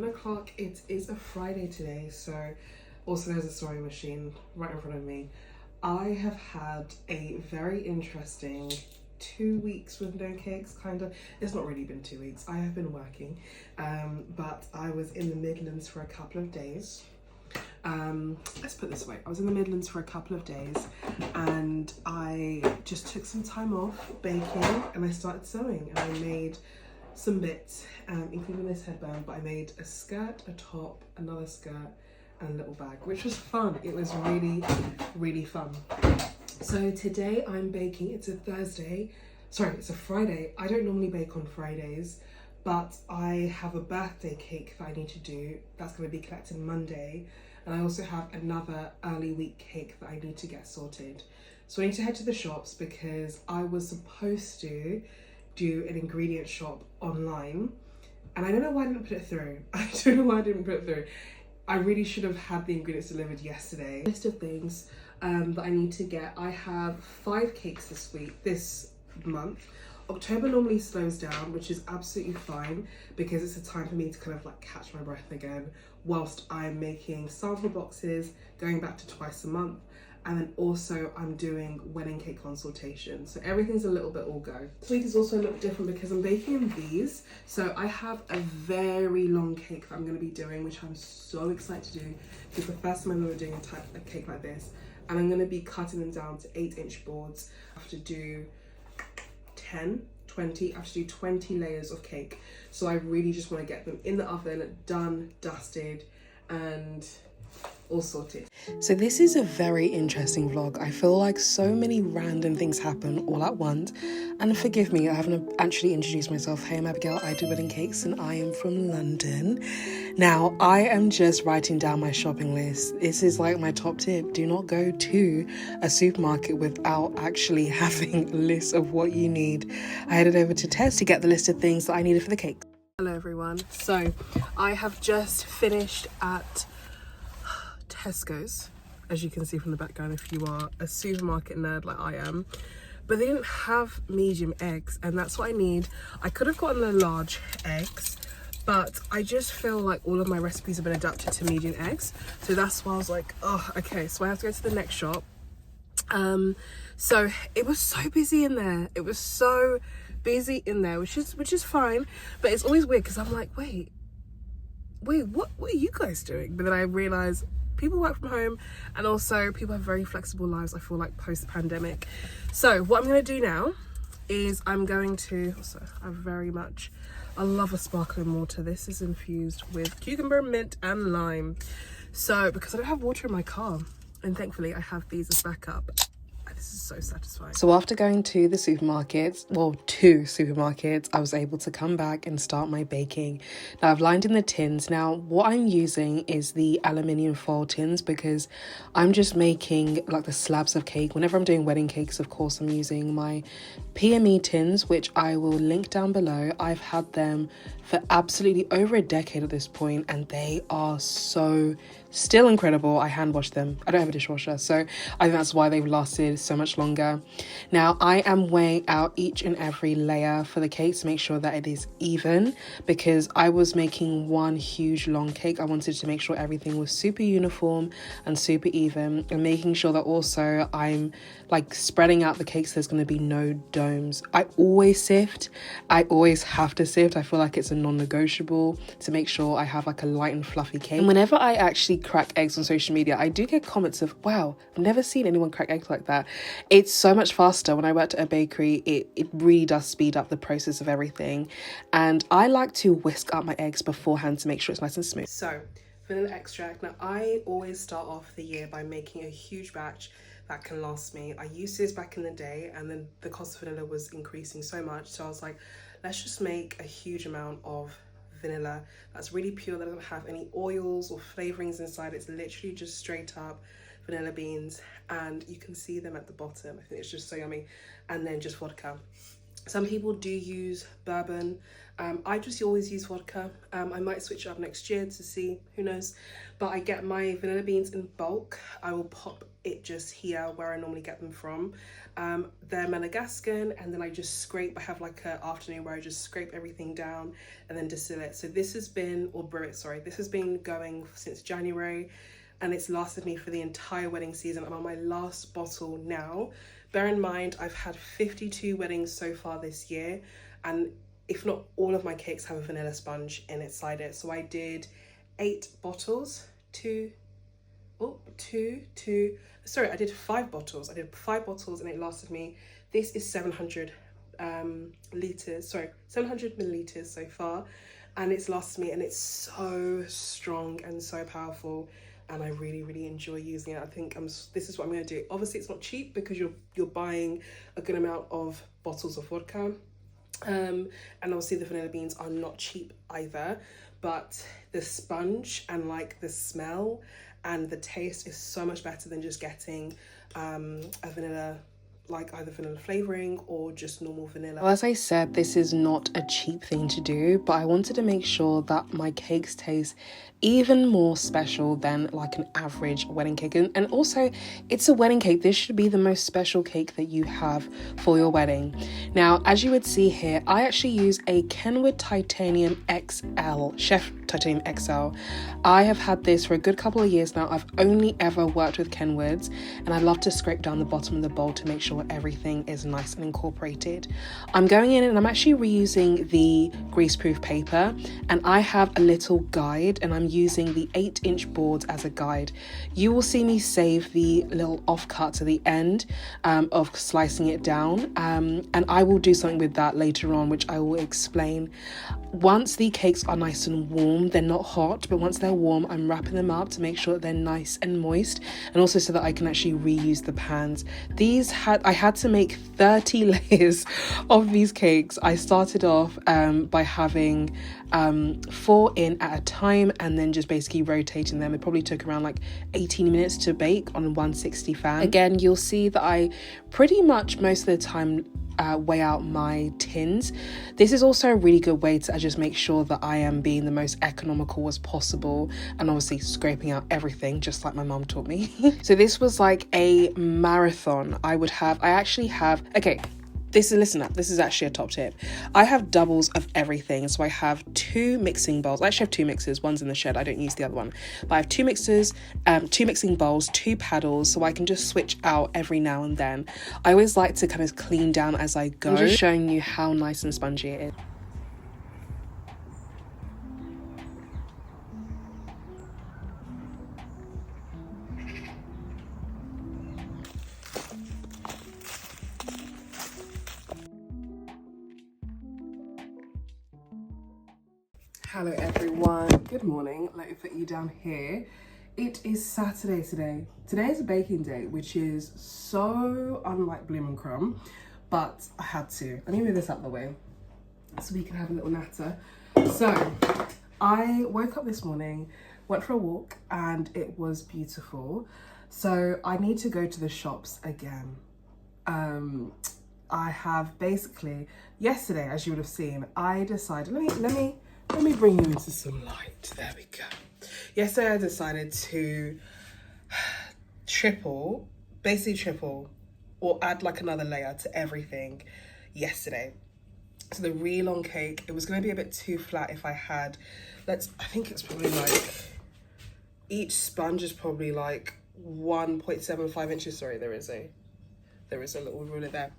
11 o'clock. It is a Friday today, so also there's a sewing machine right in front of me. I have had a very interesting 2 weeks with no cakes, kind of. It's not really been 2 weeks. I have been working, but I was in the Midlands for a couple of days. Let's put it this way, I was in the Midlands for a couple of days and I just took some time off baking and I started sewing, and I made some bits, including this headband, but I made a skirt, a top, another skirt and a little bag, which was fun. It was really, really fun. So today I'm baking. It's a Friday. I don't normally bake on Fridays, but I have a birthday cake that I need to do. That's going to be collected Monday. And I also have another early week cake that I need to get sorted. So I need to head to the shops because I was supposed to do an ingredient shop online. And I don't know why I didn't put it through. I really should have had the ingredients delivered yesterday. List of things that I need to get. I have 5 cakes this month. October normally slows down, which is absolutely fine because it's a time for me to kind of like catch my breath again whilst I'm making sample boxes, going back to twice a month, and then also I'm doing wedding cake consultation. So everything's a little bit all go. This week is also a little different because I'm baking in these. So I have a very long cake that I'm going to be doing, which I'm so excited to do. It's the first time I'm ever doing a cake like this. And I'm going to be cutting them down to 8-inch boards. I have to do 20, I have to do 20 layers of cake. So I really just want to get them in the oven, done, dusted, and all sorted. So this is a very interesting vlog. I feel like so many random things happen all at once. And forgive me, I haven't actually introduced myself. Hey, I'm Abigail, I do wedding cakes and I am from London. Now, I am just writing down my shopping list. This is like my top tip. Do not go to a supermarket without actually having a list of what you need. I headed over to Tess to get the list of things that I needed for the cake. Hello everyone. So I have just finished at Tesco's, as you can see from the background if you are a supermarket nerd like I am, but they didn't have medium eggs and that's what I need. I could have gotten the large eggs, but I just feel like all of my recipes have been adapted to medium eggs, so that's why I was like, oh okay, so I have to go to the next shop. So it was so busy in there, which is fine, but it's always weird because I'm like, wait, what are you guys doing? But then I realize people work from home and also people have very flexible lives, I feel like, post-pandemic. So what I'm going to do now is I'm going to, I love a sparkling water. This is infused with cucumber, mint and lime. So because I don't have water in my car, and thankfully I have these as backup. This is so satisfying. So after going to the supermarkets, I was able to come back and start my baking. Now I've lined in the tins. Now what I'm using is the aluminium foil tins because I'm just making like the slabs of cake. Whenever I'm doing wedding cakes, of course, I'm using my PME tins, which I will link down below. I've had them for absolutely over a decade at this point and they are so still incredible. I hand wash them. I don't have a dishwasher, so I think that's why they've lasted so much longer. Now I am weighing out each and every layer for the cake to make sure that it is even, because I was making one huge long cake. I wanted to make sure everything was super uniform and super even, and making sure that also I'm like spreading out the cake so there's going to be no domes. I always sift. I always have to sift. I feel like it's a non-negotiable to make sure I have like a light and fluffy cake. And whenever I actually crack eggs on social media, I do get comments of, wow, I've never seen anyone crack eggs like that. It's so much faster. When I worked at a bakery, it really does speed up the process of everything. And I like to whisk up my eggs beforehand to make sure it's nice and smooth. So vanilla extract. Now I always start off the year by making a huge batch that can last me. I used this back in the day and then the cost of vanilla was increasing so much, so I was like, let's just make a huge amount of vanilla that's really pure, that doesn't have any oils or flavorings inside. It's literally just straight up vanilla beans, and you can see them at the bottom. I think it's just so yummy. And then just vodka. Some people do use bourbon. I just always use vodka. I might switch it up next year to see, who knows. But I get my vanilla beans in bulk. I will pop it just here where I normally get them from. They're Madagascan, and then I just scrape. I have like an afternoon where I just scrape everything down and then distill it. So this has been, or brew it, sorry. This has been going since January, and it's lasted me for the entire wedding season. I'm on my last bottle now. Bear in mind, I've had 52 weddings so far this year, and if not all of my cakes have a vanilla sponge inside it. So I did 8 bottles, I did 5 bottles. I did 5 bottles and it lasted me, this is 700 700 milliliters so far, and it's lasted me, and it's so strong and so powerful, and I really enjoy using it. I think this is what I'm going to do. Obviously it's not cheap because you're buying a good amount of bottles of vodka, and obviously the vanilla beans are not cheap either, but the sponge and like the smell and the taste is so much better than just getting a vanilla, like either vanilla flavoring or just normal vanilla. Well, as I said, this is not a cheap thing to do, but I wanted to make sure that my cakes taste even more special than like an average wedding cake. And also, it's a wedding cake. This should be the most special cake that you have for your wedding. Now, as you would see here, I actually use a Kenwood Titanium XL, Chef Titanium XL. I have had this for a good couple of years now. I've only ever worked with Kenwoods, and I love to scrape down the bottom of the bowl to make sure everything is nice and incorporated. I'm going in and I'm actually reusing the greaseproof paper, and I have a little guide, and I'm using the 8-inch boards as a guide. You will see me save the little offcuts at the end of slicing it down, and I will do something with that later on, which I will explain. Once the cakes are nice and warm, they're not hot, but once they're warm, I'm wrapping them up to make sure that they're nice and moist, and also so that I can actually reuse the pans. I had to make 30 layers of these cakes. I started off by having 4 in at a time, and then just basically rotating them. It probably took around like 18 minutes to bake on a 160 fan. Again, you'll see that I pretty much most of the time weigh out my tins. This is also a really good way to just make sure that I am being the most economical as possible, and obviously scraping out everything just like my mom taught me. So this was like a marathon. Listen up, this is actually a top tip. I have doubles of everything. So I have 2 mixing bowls. I actually have 2 mixers, one's in the shed, I don't use the other one. But I have 2 mixers, 2 mixing bowls, 2 paddles, so I can just switch out every now and then. I always like to kind of clean down as I go. I'm just showing you how nice and spongy it is. Hello everyone, good morning. Let me put you down here. It is Saturday today. Today is a baking day, which is so unlike Bloom and Crumb, but I had to. Let me move this out of the way so we can have a little natter. So I woke up this morning, went for a walk, and it was beautiful. So I need to go to the shops again. I have basically, yesterday, as you would have seen, I decided, let me bring you into some light. There we go. Yesterday I decided to triple, or add like another layer to everything yesterday. So the really long cake, it was going to be a bit too flat if I had, I think it's probably like, each sponge is probably like 1.75 inches. Sorry, there is a little ruler there.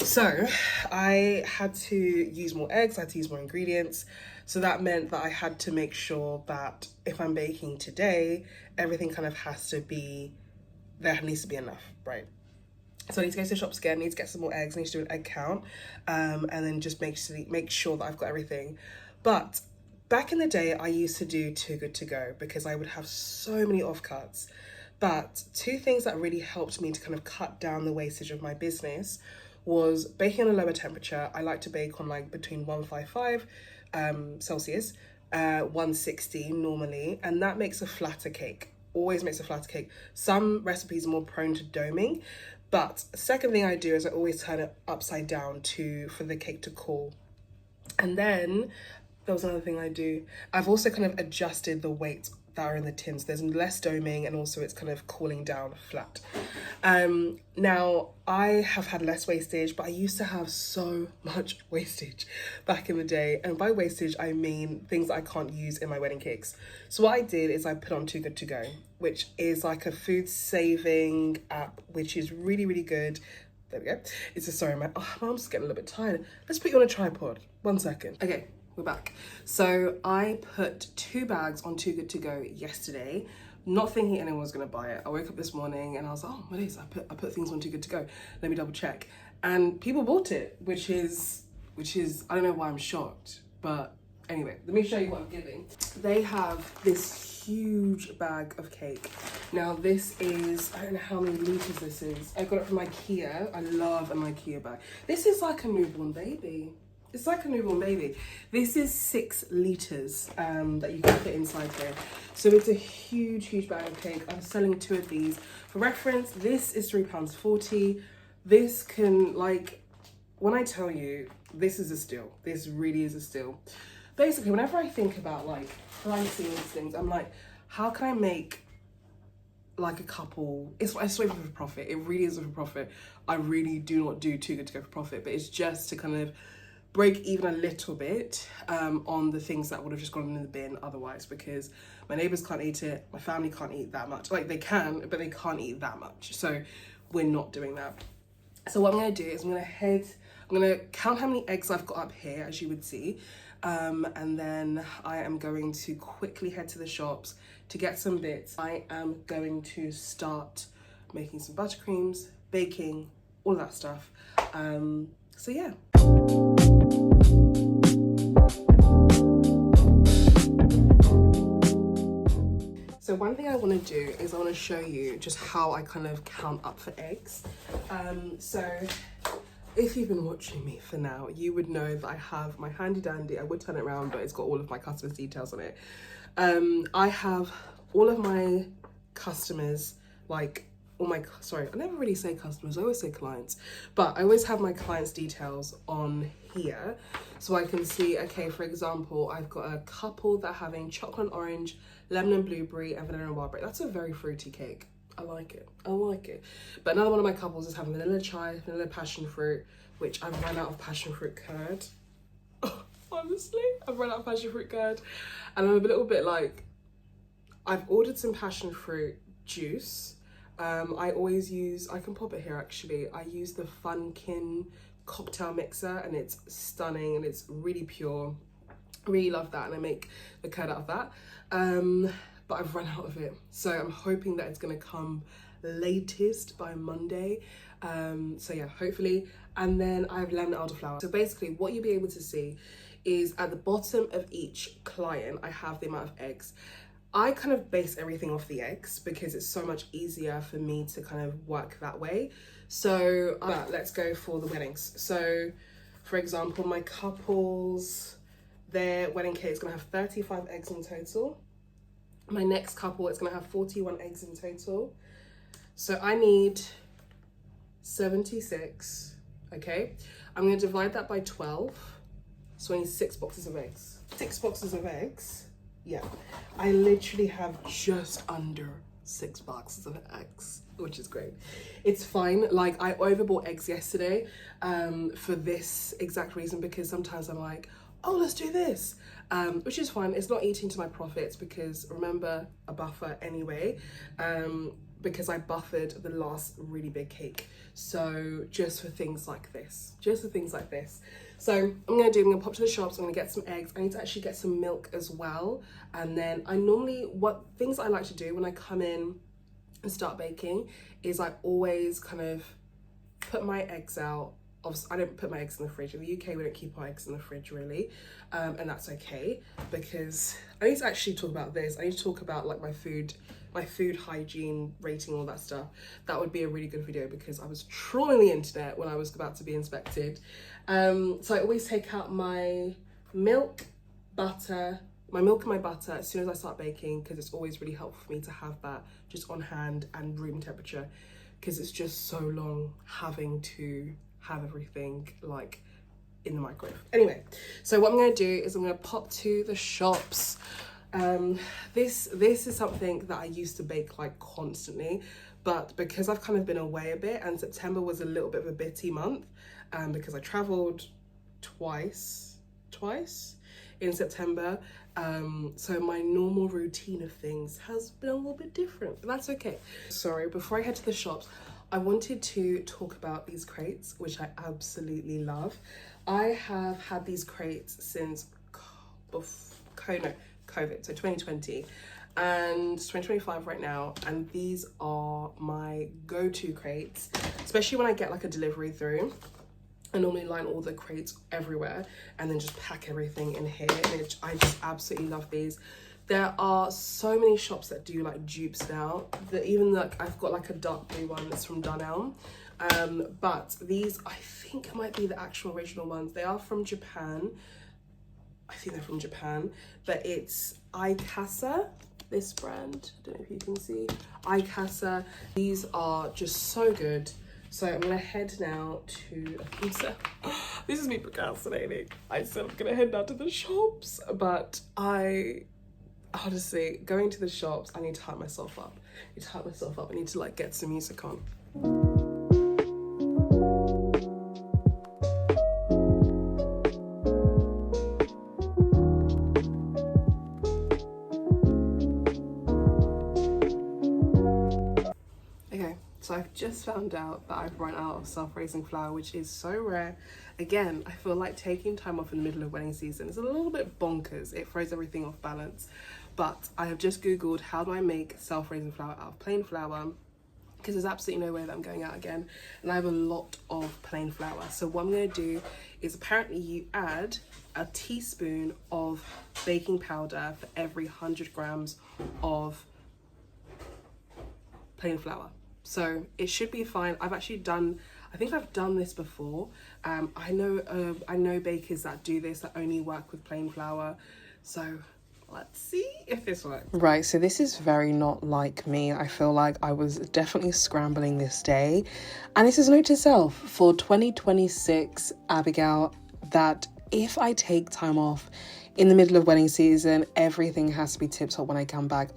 So I had to use more eggs, I had to use more ingredients. So that meant that I had to make sure that if I'm baking today, everything kind of there needs to be enough, right? So I need to go to the shops again, I need to get some more eggs, I need to do an egg count, and then just make sure that I've got everything. But back in the day, I used to do Too Good To Go because I would have so many offcuts. But 2 things that really helped me to kind of cut down the wastage of my business was baking on a lower temperature. I like to bake on like between 155 Celsius, 160 normally, and that makes a flatter cake. Always makes a flatter cake. Some recipes are more prone to doming, but second thing I do is I always turn it upside down for the cake to cool. And then there was another thing I do. I've also kind of adjusted the weights that are in the tins. There's less doming, and also it's kind of cooling down flat. Now I have had less wastage, but I used to have so much wastage back in the day. And by wastage, I mean things I can't use in my wedding cakes. So what I did is I put on Too Good To Go, which is like a food saving app, which is really, really good. There we go. It's a, sorry, my arm's getting a little bit tired. Let's put you on a tripod. 1 second. Okay, we're back. So I put 2 bags on Too Good To Go yesterday, not thinking anyone was gonna buy it. I woke up this morning and I was like, oh, what is? I put things on Too Good To Go. Let me double check. And people bought it, which is I don't know why I'm shocked, but anyway, let me show you what I'm giving. They have this huge bag of cake. Now this is, I don't know how many liters this is. I got it from IKEA. I love an IKEA bag. This is like a newborn baby. It's like a newborn baby. This is 6 liters that you can fit inside here. So it's a huge, huge bag of cake. I'm selling 2 of these. For reference, this is £3.40. This can, like, when I tell you, this is a steal. This really is a steal. Basically, whenever I think about like pricing these things, I'm like, how can I make like a couple? It's not even for profit. It really isn't for profit. I really do not do Too Good To Go for profit, but it's just to kind of break even a little bit on the things that would have just gone in the bin otherwise, because my neighbors can't eat it, my family can't eat that much. Like, they can, but they can't eat that much. So we're not doing that. So what I'm gonna do is I'm gonna count how many eggs I've got up here, as you would see. And then I am going to quickly head to the shops to get some bits. I am going to start making some buttercreams, baking, all that stuff. So yeah. So one thing I want to do is I want to show you just how I kind of count up for eggs. So if you've been watching me for now, you would know that I have my handy dandy, I would turn it around, but it's got all of my customers' details on it. I have all of my customers, like all my, sorry, I never really say customers, I always say clients, but I always have my clients' details on here. So I can see, okay, for example, I've got a couple that are having chocolate and orange, lemon and blueberry, and vanilla and barberry. That's a very fruity cake. I like it. I like it. But another one of my couples is having vanilla chai, vanilla passion fruit, which I've run out of passion fruit curd. Honestly, I've run out of passion fruit curd. And I'm a little bit like, I've ordered some passion fruit juice. I always use, I can pop it here actually. I use the Funkin cocktail mixer, and it's stunning and it's really pure. Really love that, and I make the curd out of that. But I've run out of it. So I'm hoping that it's gonna come latest by Monday. So yeah, hopefully. And then I have lemon elderflower. So basically what you'll be able to see is at the bottom of each client, I have the amount of eggs. I kind of base everything off the eggs because it's so much easier for me to kind of work that way. So let's go for the weddings. So for example, my couples, their wedding cake is gonna have 35 eggs in total. My next couple, it's gonna have 41 eggs in total. So I need 76, okay? I'm gonna divide that by 12. So I need 6 boxes of eggs. 6 boxes of eggs, yeah. I literally have just under 6 boxes of eggs, which is great. It's fine. Like, I overbought eggs yesterday for this exact reason, because sometimes I'm like, oh, let's do this, which is fine. It's not eating to my profits because remember, a buffer anyway, because I buffered the last really big cake. So just for things like this, So I'm gonna pop to the shops, I'm gonna get some eggs. I need to actually get some milk as well. And then what things I like to do when I come in and start baking is I always kind of put my eggs out. Obviously, I don't put my eggs in the fridge. In the UK, we don't keep our eggs in the fridge really, and that's okay, because I need to actually talk about this. I need to talk about like my food hygiene rating, all that stuff. That would be a really good video because I was trawling the internet when I was about to be inspected. So I always take out my milk, butter, and my butter as soon as I start baking, because it's always really helpful for me to have that just on hand and room temperature, because it's just so long having to have everything like in the microwave. Anyway, so what I'm going to do is I'm going to pop to the shops. This is something that I used to bake like constantly, but because I've kind of been away a bit, and September was a little bit of a bitty month, because I traveled twice in September, so my normal routine of things has been a little bit different, but that's okay. Sorry, before I head to the shops, I wanted to talk about these crates, which I absolutely love. I have had these crates since COVID, so 2020, and it's 2025 right now, and these are my go-to crates, especially when I get like a delivery through. I normally line all the crates everywhere and then just pack everything in here, and I just absolutely love these. There are so many shops that do like dupes now, that even like I've got like a dark blue one that's from Dunelm, but these I think might be the actual original ones. They are from Japan. I think they're from Japan, but it's iCasa, this brand. I don't know if you can see iCasa. These are just so good. So I'm gonna head now to, this is me procrastinating. I said I'm gonna head now to the shops, but honestly, going to the shops, I need to hype myself up. I need to like get some music on. So I've just found out that I've run out of self-raising flour, which is so rare. Again, I feel like taking time off in the middle of wedding season is a little bit bonkers. It throws everything off balance. But I have just Googled, how do I make self-raising flour out of plain flour? Because there's absolutely no way that I'm going out again. And I have a lot of plain flour. So what I'm going to do is, apparently you add a teaspoon of baking powder for every 100 grams of plain flour. So it should be fine. I think I've done this before. I know bakers that do this, that only work with plain flour. So let's see if this works. Right, so this is very not like me. I feel like I was definitely scrambling this day. And this is note to self for 2026, Abigail, that if I take time off in the middle of wedding season, everything has to be tip top when I come back.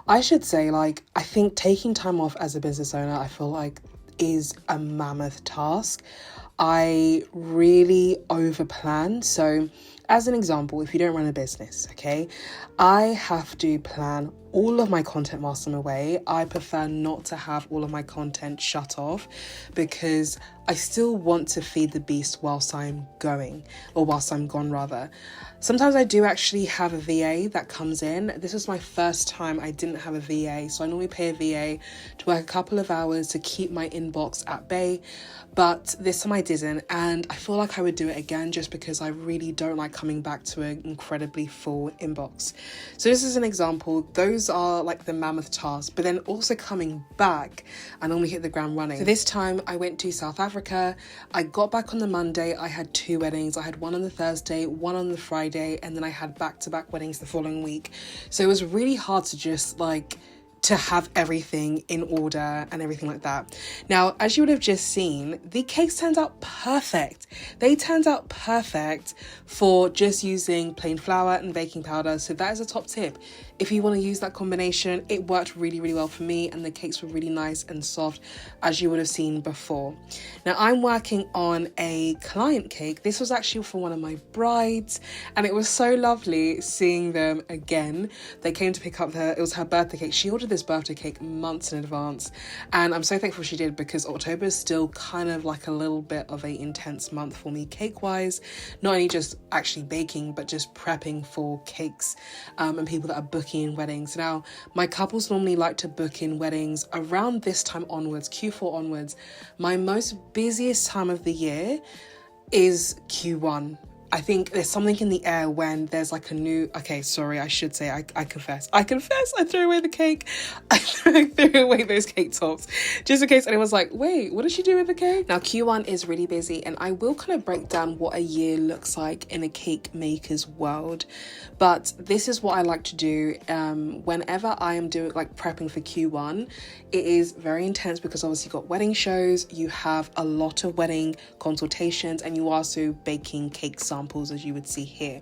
I should say, like, I think taking time off as a business owner, I feel like is a mammoth task. I really overplan. So as an example, if you don't run a business, okay, I have to plan all of my content whilst I'm away. I prefer not to have all of my content shut off because I still want to feed the beast whilst I'm going, or whilst I'm gone rather. Sometimes I do actually have a VA that comes in. This was my first time I didn't have a VA, so I normally pay a VA to work a couple of hours to keep my inbox at bay, but this time I didn't, and I feel like I would do it again just because I really don't like coming back to an incredibly full inbox. So this is an example. Those are like the mammoth tasks, but then also coming back, I normally hit the ground running. So this time I went to South Africa. I got back on the Monday. I had 2 weddings. I had one on the Thursday, one on the Friday, and then I had back-to-back weddings the following week. So it was really hard to just to have everything in order and everything like that. Now, as you would have just seen, the cakes turned out perfect. They turned out perfect for just using plain flour and baking powder. So that is a top tip. If you want to use that combination, it worked really, really well for me, and the cakes were really nice and soft, as you would have seen before. Now, I'm working on a client cake. This was actually for one of my brides, and it was so lovely seeing them again. They came to pick up it was her birthday cake. She ordered this birthday cake months in advance, and I'm so thankful she did, because October is still kind of like a little bit of an intense month for me cake-wise. Not only just actually baking, but just prepping for cakes and people that are booking in weddings. Now, my couples normally like to book in weddings around this time onwards, Q4 onwards. My most busiest time of the year is Q1. I think there's something in the air when there's like a new, okay, sorry, I should say, I confess, I threw away the cake. I threw away those cake tops just in case anyone's like, wait, what did she do with the cake? Now Q1 is really busy, and I will kind of break down what a year looks like in a cake maker's world. But this is what I like to do whenever I am doing like prepping for Q1. It is very intense because obviously you've got wedding shows, you have a lot of wedding consultations, and you are also baking cake samples, as you would see here.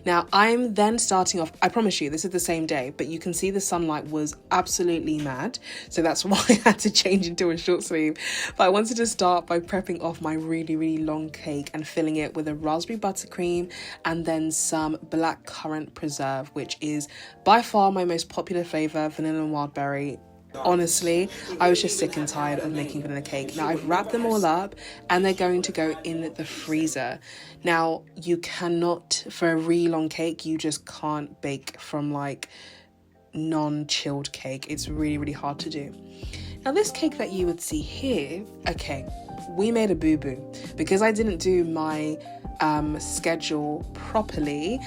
Now I'm then starting off, I promise you this is the same day, but you can see the sunlight was absolutely mad, so that's why I had to change into a short sleeve. But I wanted to start by prepping off my really long cake and filling it with a raspberry buttercream and then some black currant preserve, which is by far my most popular flavor, vanilla and wild berry. Honestly, I was just sick and tired of making vanilla cake. Now I've wrapped them all up and they're going to go in the freezer. Now you cannot, for a really long cake, you just can't bake from like non-chilled cake. It's really hard to do. Now this cake that you would see here, okay, we made a boo-boo because I didn't do my schedule properly.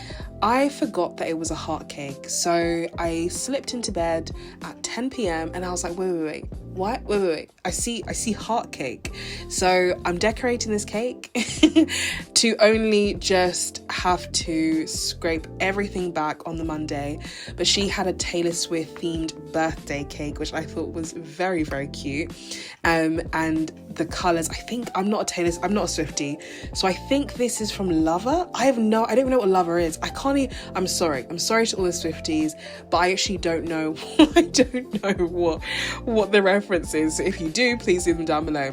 I forgot that it was a heart cake, so I slipped into bed at 10 p.m. and I was like, wait, what? Wait, I see heart cake. So I'm decorating this cake to only just have to scrape everything back on the Monday. But she had a Taylor Swift themed birthday cake, which I thought was very cute. And the colors, I think, I'm not a Swiftie, so I think this is from Lover. I don't even know what Lover is. I'm sorry to all the Swifties, but I actually don't know. I don't know what the reference is. So if you do, please leave them down below.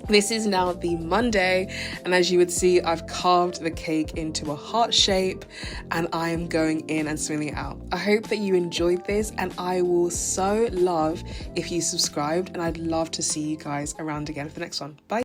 This is now the Monday, and as you would see, I've carved the cake into a heart shape and I am going in and swilling it out. I hope that you enjoyed this, and I will so love if you subscribed, and I'd love to see you guys around again for the next one. Bye.